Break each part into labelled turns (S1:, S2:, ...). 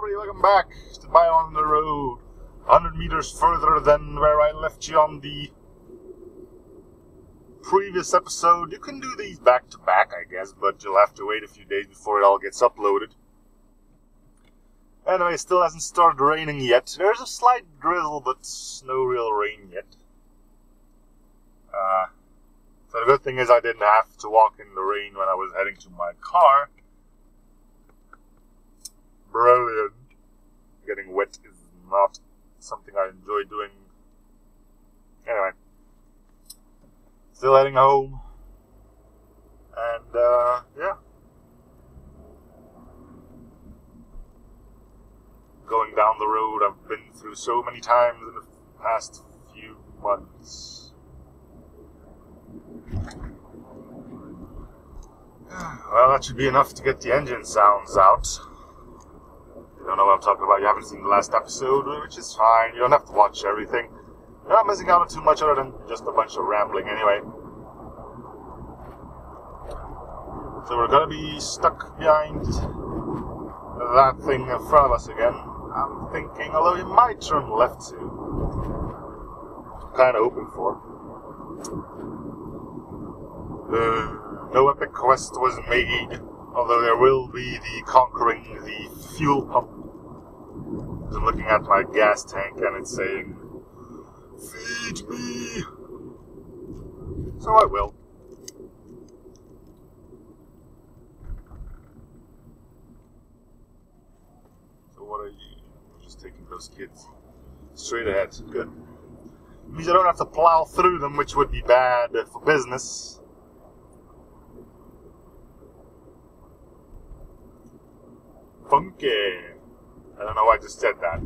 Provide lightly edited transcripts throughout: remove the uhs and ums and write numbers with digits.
S1: everybody, welcome back to Buy on the Road. 100 meters further than where I left you on the previous episode. You can do these back to back, I guess, but you'll have to wait a few days before it all gets uploaded. Anyway, it still hasn't started raining yet. There's a slight drizzle, but no real rain yet. So the good thing is I didn't have to walk in the rain when I was heading to my car. Brilliant. Getting wet is not something I enjoy doing. Anyway. Still heading home. And, yeah. Going down the road I've been through so many times in the past few months. Well, that should be enough to get the engine sounds out. You don't know what I'm talking about, you haven't seen the last episode, which is fine. You don't have to watch everything. You're not missing out on too much other than just a bunch of rambling anyway. So we're gonna be stuck behind that thing in front of us again. I'm thinking, although you might turn left too. I'm kinda hoping for. No epic quest was made, although there will be the conquering the fuel pump. I'm looking at my gas tank and it's saying, "Feed me!" So I will. So what are you? I'm just taking those kids straight ahead. Good. It means I don't have to plow through them, which would be bad for business. Funky. I don't know why I just said that.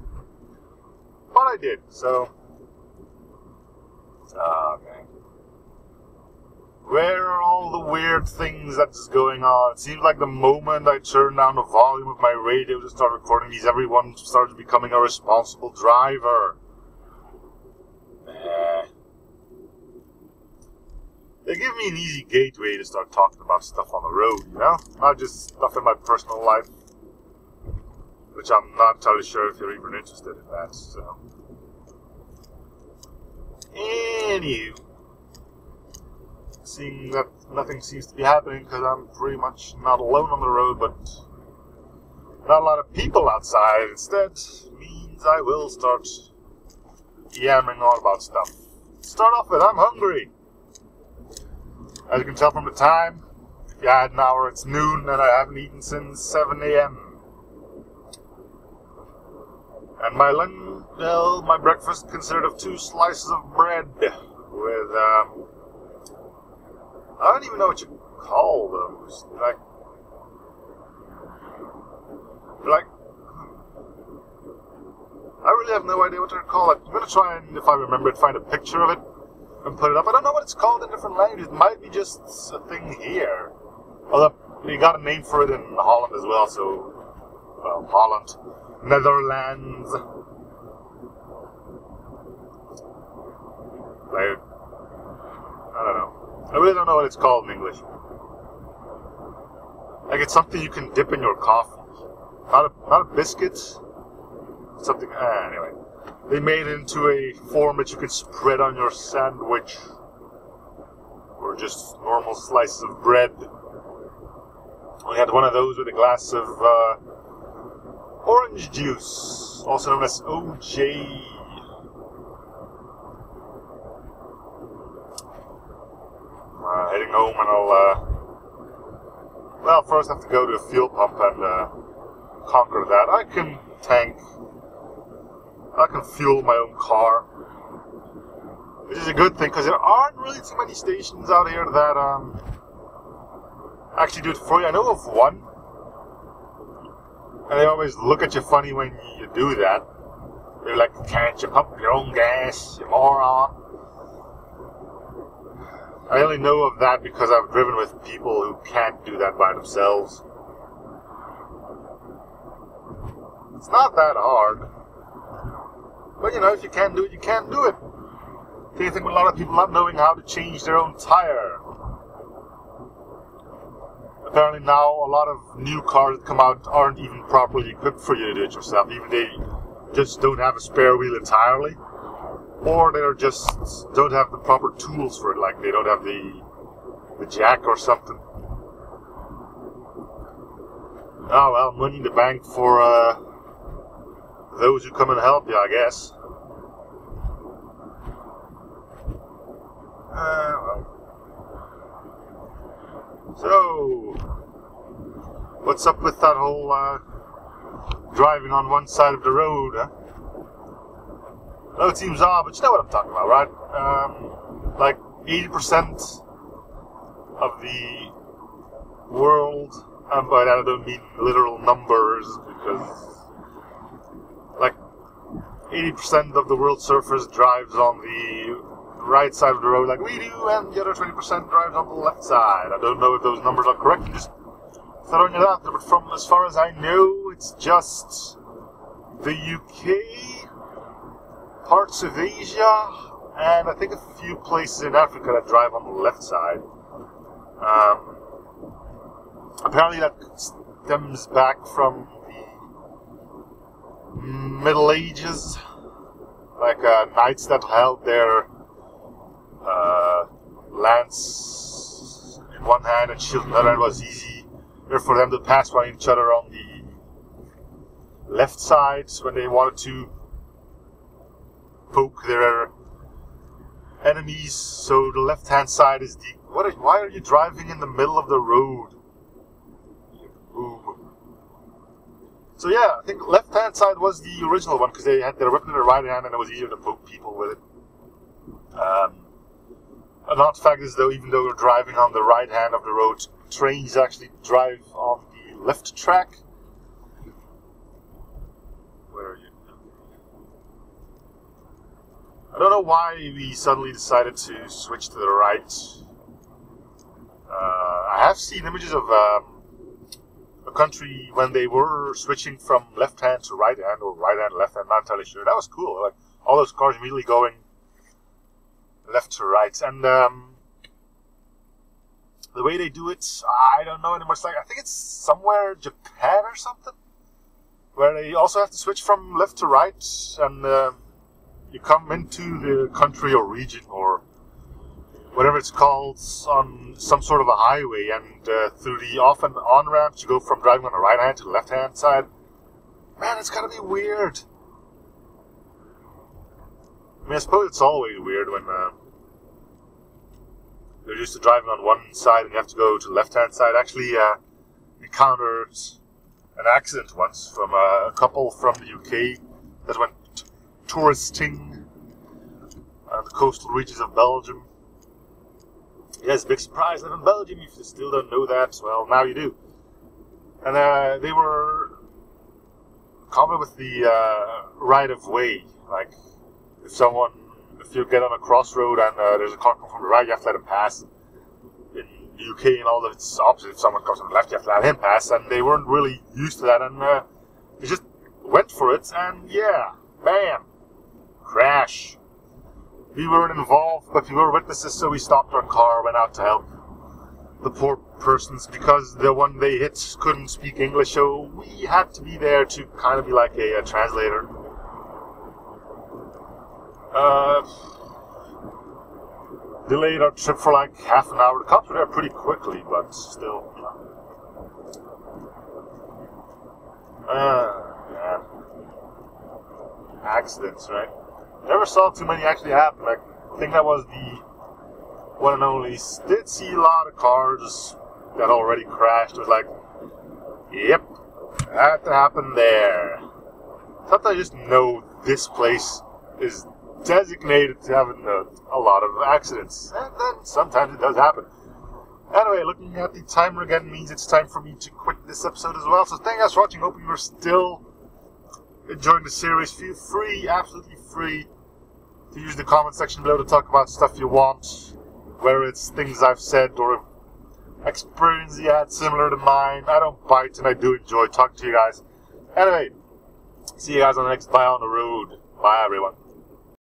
S1: But I did, so... Okay. Where are all the weird things that's going on? It seems like the moment I turned down the volume of my radio to start recording these, everyone started becoming a responsible driver. They give me an easy gateway to start talking about stuff on the road, you know? Not just stuff in my personal life. Which I'm not entirely sure if you're even interested in that, so... Anywho. Seeing that nothing seems to be happening because I'm pretty much not alone on the road, but not a lot of people outside instead, means I will start yammering on about stuff. Start off with, I'm hungry. As you can tell from the time, if you had an hour, it's noon, and I haven't eaten since 7 a.m. And my breakfast consisted of 2 slices of bread with, I don't even know what you call those. Like, I really have no idea what they're called. I'm going to try and, if I remember it, find a picture of it and put it up. I don't know what it's called in different languages. It might be just a thing here. Although, you got a name for it in Holland as well, so, well, Holland. Netherlands. I don't know. I really don't know what it's called in English. Like it's something you can dip in your coffee. Not a biscuit. Something. Anyway, they made it into a form that you could spread on your sandwich, or just normal slices of bread. We had one of those with a glass of. Orange juice, also known as OJ. Heading home and I'll, well, first I have to go to a fuel pump and conquer that. I can fuel my own car, which is a good thing because there aren't really too many stations out here that actually do it for you. I know of one. And they always look at you funny when you do that. They're like, "Can't you pump your own gas, you moron?" I only know of that because I've driven with people who can't do that by themselves. It's not that hard. But you know, if you can't do it, you can't do it. Same thing with a lot of people not knowing how to change their own tire. apparently now a lot of new cars that come out aren't even properly equipped for you to do it yourself. Even they just don't have a spare wheel entirely, or they just don't have the proper tools for it, like they don't have the jack or something. Oh well, money in the bank for those who come and help you, I guess. Well. So, what's up with that whole driving on one side of the road, huh? No, it seems odd, but you know what I'm talking about, right? Like 80% of the world, and by that I don't mean literal numbers, because like 80% of the world's surface drives on the right side of the road like we do, and the other 20% drives on the left side. I don't know if those numbers are correct, I'm just throwing it out there, but from as far as I know, it's just the UK, parts of Asia, and I think a few places in Africa that drive on the left side. Apparently that stems back from the Middle Ages, like knights that held their lance in one hand and shield in the other hand was easy for them to pass by each other on the left side when they wanted to poke their enemies. So the left hand side is the... why are you driving in the middle of the road? Boom. So yeah, I think left hand side was the original one because they had their weapon in their right hand and it was easier to poke people with it. An odd fact is, though, even though we're driving on the right hand of the road, trains actually drive on the left track. Where are you? I don't know why we suddenly decided to switch to the right. I have seen images of a country when they were switching from left hand to right hand, or right hand, left hand, not entirely sure. That was cool. Like, all those cars immediately going left to right, and the way they do it, I don't know anymore. It's like, I think it's somewhere Japan or something, where they also have to switch from left to right, and you come into the country or region or whatever it's called on some sort of a highway, and through the off and on ramps you go from driving on the right hand to the left hand side. Man, it's gotta be weird. I mean, I suppose it's always weird when they're used to driving on one side and you have to go to the left-hand side. Actually, encountered an accident once from a couple from the UK that went touristing on the coastal reaches of Belgium. Yes, big surprise, live in Belgium. If you still don't know that, well, now you do. And they were covered with the right-of-way, like... If you get on a crossroad and there's a car coming from the right, you have to let him pass. In the UK and all of it's opposite. If someone comes from the left, you have to let him pass. And they weren't really used to that, and they just went for it. And yeah, bam, crash. We weren't involved, but we were witnesses, so we stopped our car, went out to help the poor persons because the one they hit couldn't speak English, so we had to be there to kind of be like a translator. Delayed our trip for like half an hour. The cops were there pretty quickly, but still, you know. Yeah. Accidents, right? Never saw too many actually happen. Like, I think that was the one and only. Did see a lot of cars that already crashed. It was like, yep, had to happen there. Sometimes I just know this place is designated to having a lot of accidents, and then sometimes it does happen. Anyway, looking at the timer again means it's time for me to quit this episode as well, so thank you guys for watching. Hope you are still enjoying the series. Feel free, absolutely free, to use the comment section below to talk about stuff you want, whether it's things I've said or experience you had similar to mine. I don't bite, and I do enjoy talking to you guys. Anyway, see you guys on the next Bye on the Road. Bye, everyone.